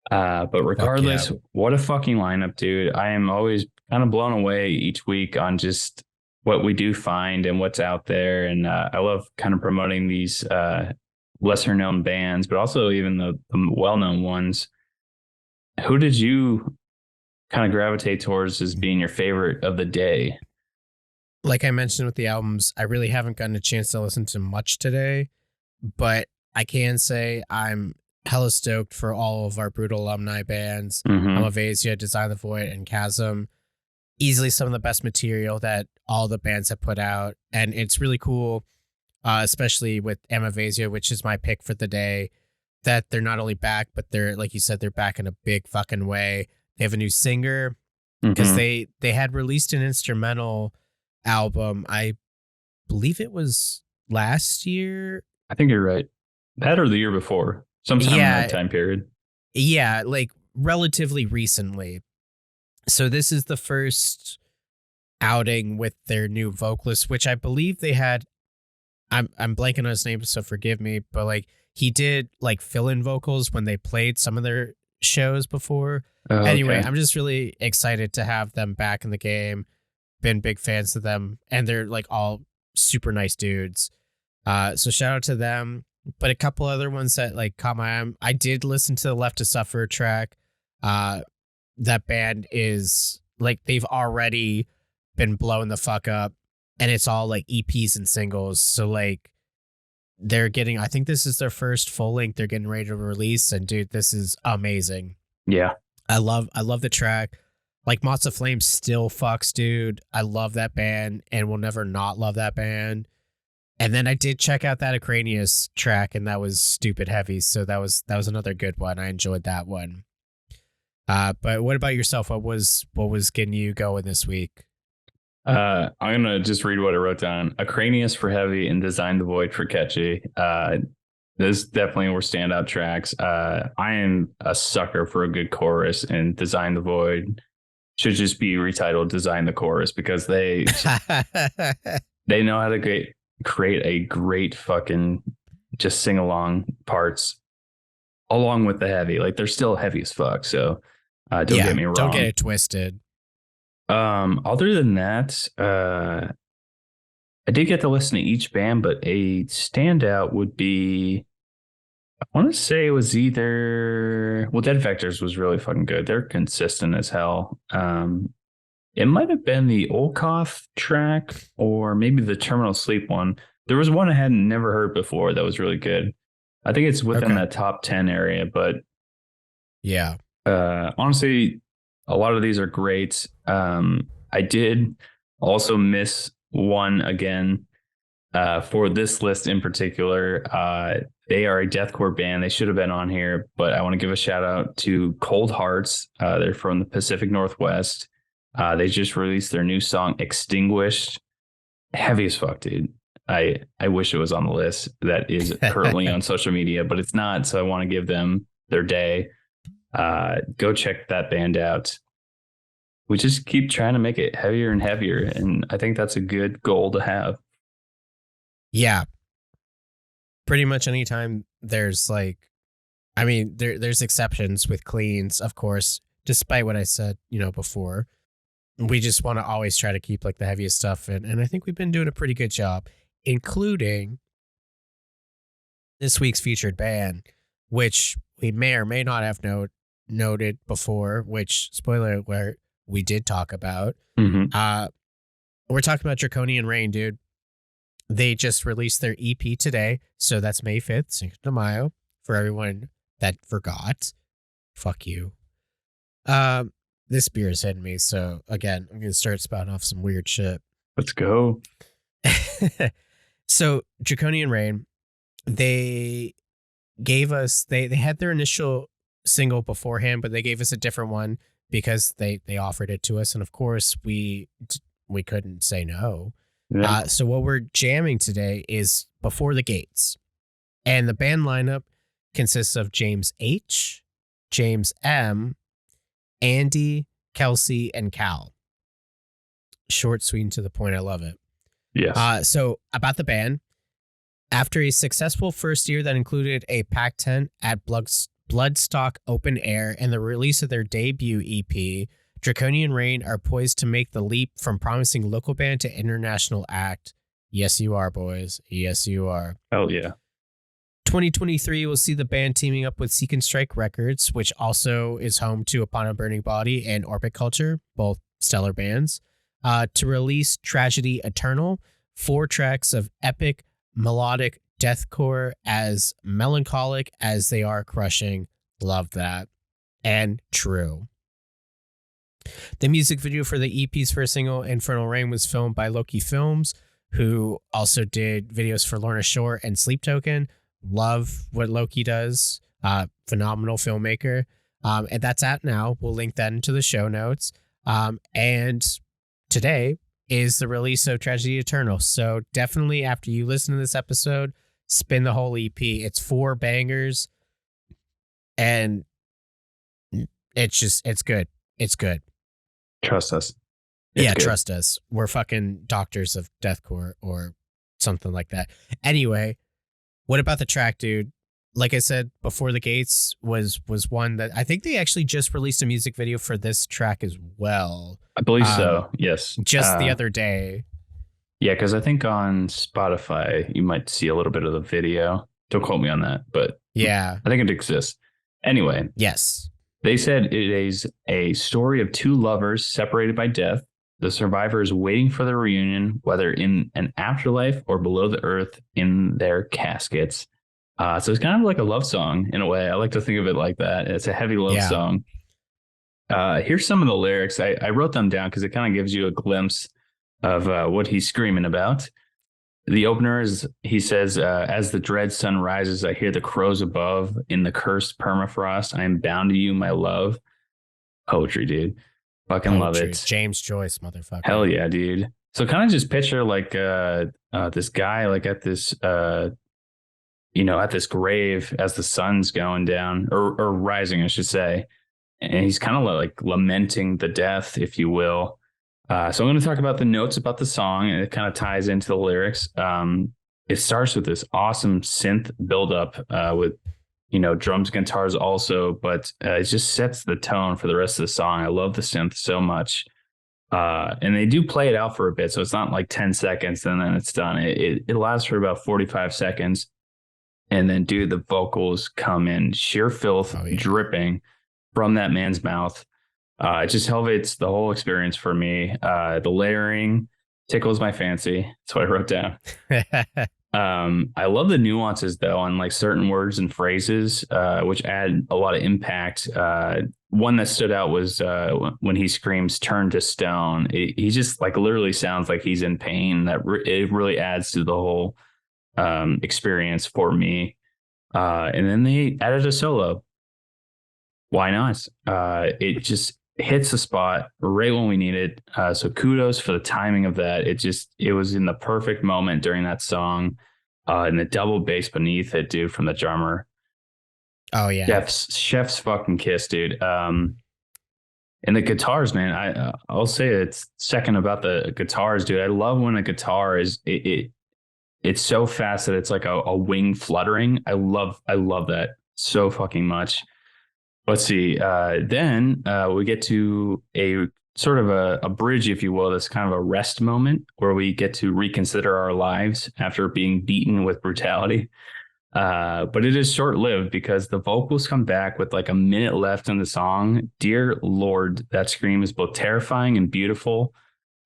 But regardless, what a fucking lineup, dude. I am always kind of blown away each week on just what we do find and what's out there. And I love kind of promoting these lesser known bands, but also even the well-known ones. Who did you kind of gravitate towards as being your favorite of the day? Like I mentioned with the albums, I really haven't gotten a chance to listen to much today, but I can say I'm hella stoked for all of our Brewtal alumni bands. AMAVASYA, Design the Void, and Chasm. Easily some of the best material that all the bands have put out. And it's really cool, especially with AMAVASYA, which is my pick for the day, that they're not only back, but they're, like you said, they're back in a big fucking way. They have a new singer because they had released an instrumental album. I believe it was last year. I think you're right. That or the year before. Sometime in that time period. Yeah, like relatively recently. So this is the first outing with their new vocalist, which I believe they had. I'm blanking on his name, so forgive me, but like he did like fill-in vocals when they played some of their shows before. Anyway, I'm just really excited to have them back in the game. Been big fans of them, and they're like all super nice dudes. So shout out to them. But a couple other ones that like caught my eye. I did listen to the Left to Suffer track. That band is like, they've already been blowing the fuck up, and it's all like EPs and singles. So like they're getting, I think this is their first full length they're getting ready to release, and dude, this is amazing. Yeah. I love the track. Like Moths of Flame still fucks, dude. I love that band and will never not love that band. And then I did check out that ACRANIUS track, and that was stupid heavy. So that was another good one. I enjoyed that one. But what about yourself? What was getting you going this week? I'm gonna just read what I wrote down. ACRANIUS for heavy and Design the Void for catchy. Those definitely were standout tracks. I am a sucker for a good chorus, and Design the Void should just be retitled Design the Chorus, because they know how to create a great fucking just sing along parts along with the heavy. Like they're still heavy as fuck. So don't get me wrong. Don't get it twisted. Other than that, I did get to listen to each band, but a standout would be, I want to say it was either, well, Dead Vectors was really fucking good. They're consistent as hell. It might have been the Olkoff track or maybe the Terminal Sleep one. There was one I had never heard before that was really good. I think it's within that top 10 area, but yeah. Honestly, a lot of these are great. I did Also miss one again for this list in particular. They are a deathcore band. They should have been on here, but I want to give a shout out to Cold Hearts. They're from the Pacific Northwest. They just released their new song Extinguished. Heavy as fuck, dude. I wish it was on the list that is currently on social media, but it's not. So I want to give them their day. Go check that band out. We just keep trying to make it heavier and heavier. And I think that's a good goal to have. Yeah. Pretty much anytime there's like, I mean, there's exceptions with cleans, of course, despite what I said, before. We just want to always try to keep like the heaviest stuff in. And I think we've been doing a pretty good job, including this week's featured band, which we may or may not have noted before, which, spoiler alert, we did talk about. Mm-hmm. We're talking about Draconian Reign, dude. They just released their EP today, so that's May 5th, Cinco de Mayo, for everyone that forgot. Fuck you. This beer is hitting me, so again, I'm going to start spouting off some weird shit. Let's go. So, Draconian Reign, they gave us, they had their initial single beforehand, but they gave us a different one because they offered it to us, and of course, we couldn't say no. Yeah. So what we're jamming today is Before the Gates. And the band lineup consists of James H., James M., Andy, Kelsey, and Cal. Short, sweet, and to the point. I love it. Yes. So about the band, after a successful first year that included a packed tent at Bloodstock Open Air and the release of their debut EP, Draconian Reign are poised to make the leap from promising local band to international act. Yes, you are, boys. Yes, you are. Hell yeah. 2023 will see the band teaming up with Seek and Strike Records, which also is home to Upon a Burning Body and Orbit Culture, both stellar bands, to release Tragedy Eternal, 4 tracks of epic melodic deathcore as melancholic as they are crushing. Love that. And true. The music video for the EP's first single, Infernal Rain, was filmed by Loki Films, who also did videos for Lorna Shore and Sleep Token. Love what Loki does. Phenomenal filmmaker. And that's out now. We'll link that into the show notes. And today is the release of Tragedy Eternal. So definitely after you listen to this episode, spin the whole EP. It's 4 bangers. And it's good. It's good. Trust us. Trust us. We're fucking doctors of deathcore or something like that. Anyway, what about the track, dude? Like I said, Before the Gates was one that I think they actually just released a music video for this track as well. I believe so. Yes. Just the other day. Yeah, because I think on Spotify, you might see a little bit of the video. Don't quote me on that, but yeah, I think it exists. Anyway. Yes. They said it is a story of 2 lovers separated by death. The survivor is waiting for their reunion, whether in an afterlife or below the earth in their caskets. So it's kind of like a love song in a way. I like to think of it like that. It's a heavy love song. Here's some of the lyrics. I wrote them down because it kind of gives you a glimpse of what he's screaming about. The opener is, he says, as the dread sun rises, I hear the crows above. In the cursed permafrost, I am bound to you, my love. Poetry, dude. Fucking love it. James Joyce, motherfucker. Hell yeah, dude. So kind of just picture like this guy like at this at this grave as the sun's going down or rising, I should say. And he's kind of like lamenting the death, if you will. So I'm going to talk about the notes about the song, and it kind of ties into the lyrics. It starts with this awesome synth buildup with, drums, guitars also, but it just sets the tone for the rest of the song. I love the synth so much. And they do play it out for a bit, so it's not like 10 seconds and then it's done. It lasts for about 45 seconds. And then, dude, the vocals come in sheer filth, dripping from that man's mouth. It just elevates the whole experience for me. The layering tickles my fancy. That's what I wrote down. I love the nuances though on like certain words and phrases, which add a lot of impact. One that stood out was when he screams "turn to stone." He just like literally sounds like he's in pain. It really adds to the whole experience for me. And then they added a solo. Why not? It just hits the spot right when we need it. So kudos for the timing of that. It was in the perfect moment during that song. And the double bass beneath it, dude, from the drummer. Oh yeah. Chef's fucking kiss, dude. And the guitars, man. I'll say it's second about the guitars, dude. I love when a guitar it's so fast that it's like a wing fluttering. I love that so fucking much. Let's see. Then we get to a sort of a bridge, if you will. That's kind of a rest moment where we get to reconsider our lives after being beaten with brutality. But it is short lived because the vocals come back with like a minute left in the song. Dear Lord, that scream is both terrifying and beautiful.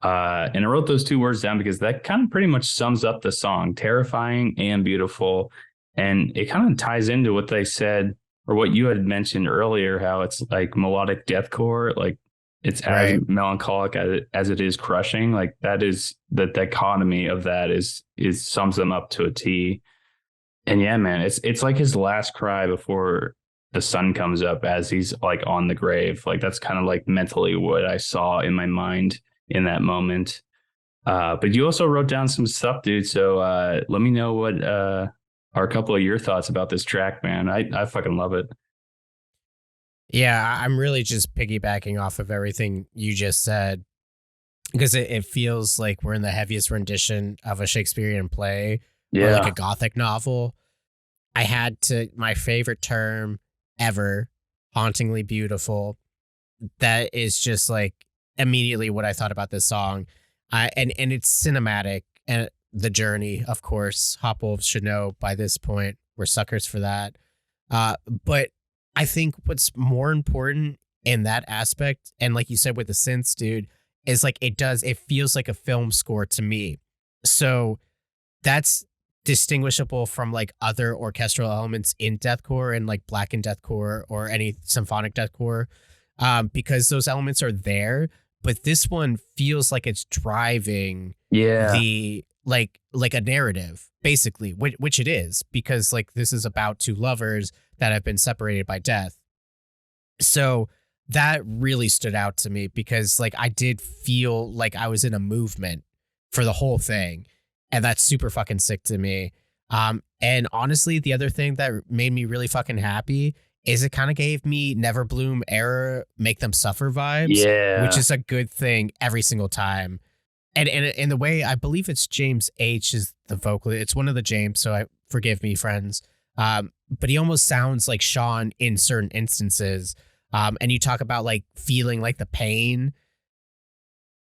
And I wrote those two words down because that kind of pretty much sums up the song, terrifying and beautiful. And it kind of ties into what they said or what you had mentioned earlier, how it's like melodic deathcore, like it's as melancholic as it is crushing. Like that is the dichotomy of that is sums them up to a T. And yeah, man, it's like his last cry before the sun comes up as he's like on the grave. Like that's kind of like mentally what I saw in my mind in that moment. But you also wrote down some stuff, dude. So let me know what are a couple of your thoughts about this track, man. I fucking love it. Yeah, I'm really just piggybacking off of everything you just said because it feels like we're in the heaviest rendition of a Shakespearean play or like a Gothic novel. I had my favorite term ever, hauntingly beautiful. That is just like immediately what I thought about this song. And it's cinematic and the journey, of course. Hopwolves should know by this point. We're suckers for that. But I think what's more important in that aspect, and like you said with the synths, dude, is like it feels like a film score to me. So that's distinguishable from like other orchestral elements in deathcore and like blackened deathcore or any symphonic deathcore, because those elements are there. But this one feels like it's driving the like a narrative, basically, which it is, because like this is about two lovers that have been separated by death. So that really stood out to me because like I did feel like I was in a movement for the whole thing. And that's super fucking sick to me. And honestly, the other thing that made me really fucking happy is it kind of gave me Never Bloom era Make Them Suffer vibes, which is a good thing every single time. And in the way, I believe it's James H is the vocalist. It's one of the James, so forgive me, friends. But he almost sounds like Sean in certain instances. And you talk about like feeling like the pain.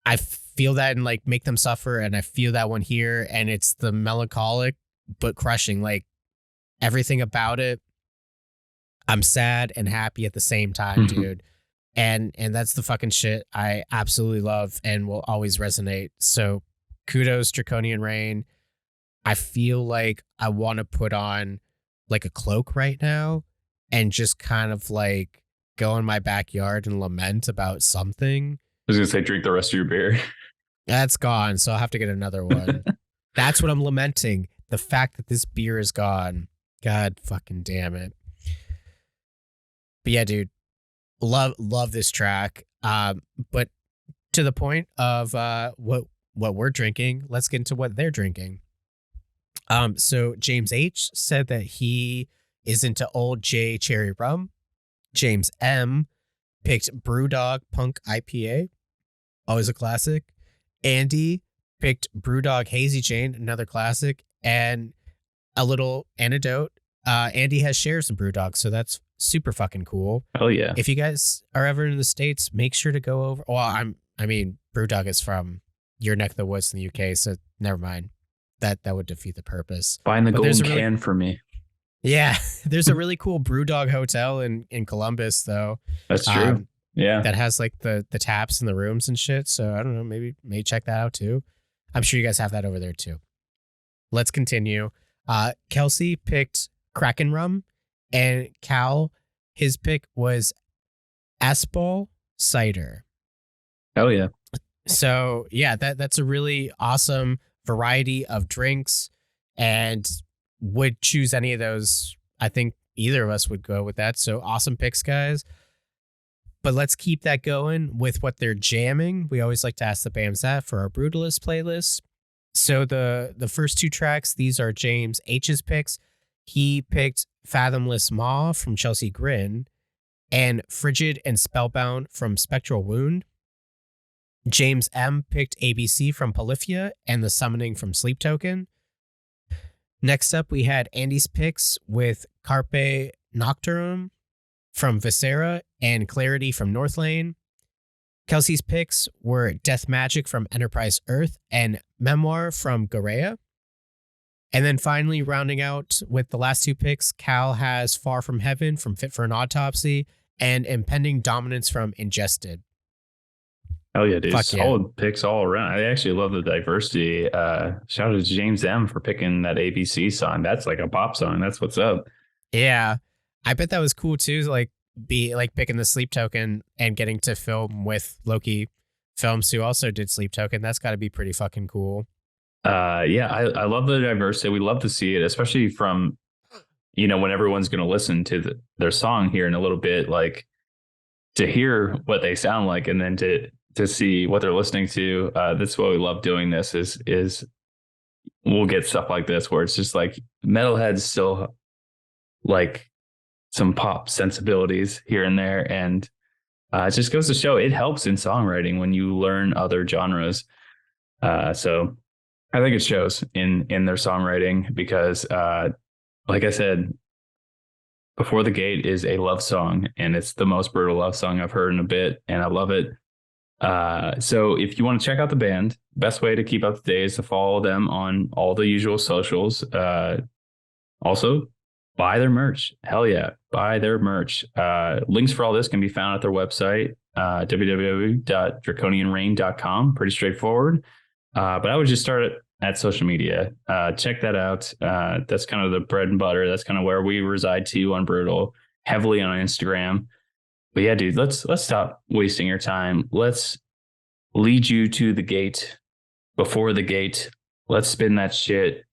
I feel that in like Make Them Suffer, and I feel that one here, and it's the melancholic but crushing, like everything about it. I'm sad and happy at the same time, dude. And that's the fucking shit I absolutely love and will always resonate. So kudos, Draconian Reign. I feel like I want to put on like a cloak right now and just kind of like go in my backyard and lament about something. I was going to say, drink the rest of your beer. That's gone, so I'll have to get another one. That's what I'm lamenting. The fact that this beer is gone. God fucking damn it. But yeah, dude, love this track. But to the point of what we're drinking, let's get into what they're drinking. So James H said that he is into Old J Cherry Rum. James M picked Brewdog Punk IPA. Always a classic. Andy picked Brewdog Hazy Jane, another classic. And a little anecdote. Andy has shares in Brewdog, so that's super fucking cool. Oh yeah. If you guys are ever in the States, make sure to go over. Well, I mean, Brewdog is from your neck of the woods in the UK, so never mind. That would defeat the purpose. Find the golden can for me. Yeah, there's a really cool Brewdog hotel in Columbus, though. That's true. Yeah, that has like the taps and the rooms and shit. So I don't know, maybe check that out too. I'm sure you guys have that over there too. let's continue. Kelsey picked Kraken rum, and Cal, his pick was Aspal cider. Oh yeah. So yeah, that's a really awesome variety of drinks, and would choose any of those. I think either of us would go with that. So awesome picks, guys. But let's keep that going with what they're jamming. We always like to ask the bands that for our Brutalist playlist. So the first two tracks, these are James H's picks. He picked Fathomless Maw from Chelsea Grin and Frigid and Spellbound from Spectral Wound. James M picked ABC from Polyphia and The Summoning from Sleep Token. Next up, we had Andy's picks with Carpe Nocturum from Viscera and Clarity from Northlane. Kelsey's picks were Death Magic from Enterprise Earth and Memoir from Garea. And then finally, rounding out with the last two picks, Cal has Far From Heaven from Fit for an Autopsy and Impending Dominance from Ingested. Oh yeah, dude. Fuck Solid picks all around. I actually love the diversity. Shout out to James M for picking that ABC song. That's like a pop song. That's what's up. Yeah. I bet that was cool too, like be like picking the Sleep Token and getting to film with Loki Films who also did Sleep Token. That's got to be pretty fucking cool. Yeah, I love the diversity. We love to see it, especially from, when everyone's going to listen to their song here in a little bit, like to hear what they sound like and then to see what they're listening to. That's why we love doing this is we'll get stuff like this where it's just like metalheads still like some pop sensibilities here and there. And it just goes to show it helps in songwriting when you learn other genres. So I think it shows in their songwriting because, like I said, Before the Gate is a love song, and it's the most brutal love song I've heard in a bit, and I love it. So if you want to check out the band, best way to keep up to date is to follow them on all the usual socials. Also, buy their merch. Hell yeah, buy their merch. Links for all this can be found at their website, www.draconianreign.com. Pretty straightforward. But I would just start at social media. Check that out. That's kind of the bread and butter. That's kind of where we reside too on Brewtal, heavily on Instagram. But yeah, dude, let's stop wasting your time. Let's lead you to the gate. Before the Gate. Let's spin that shit.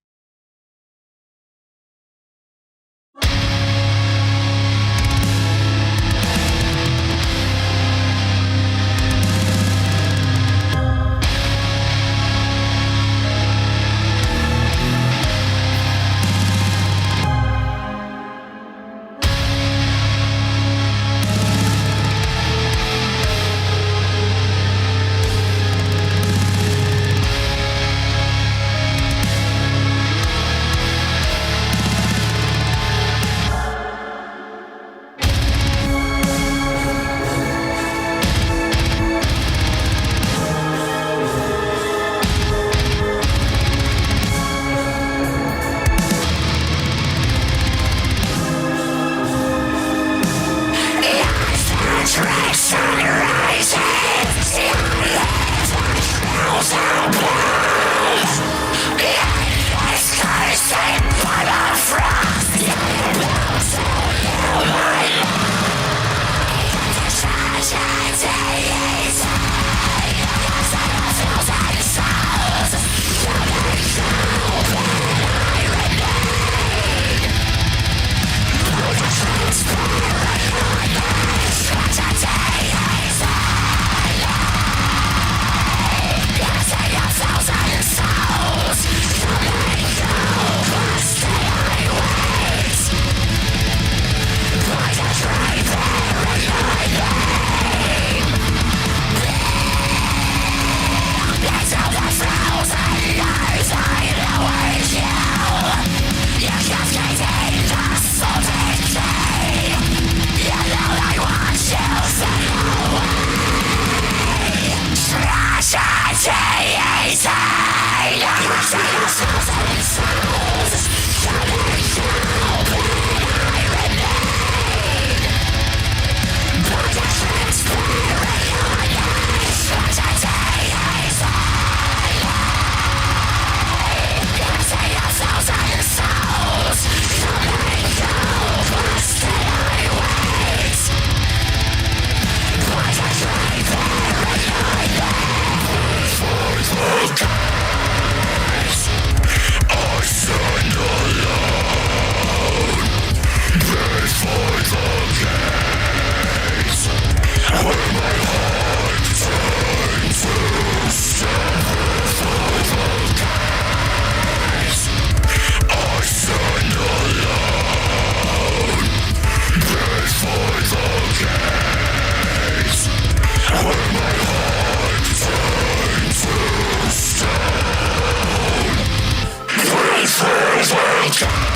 Track.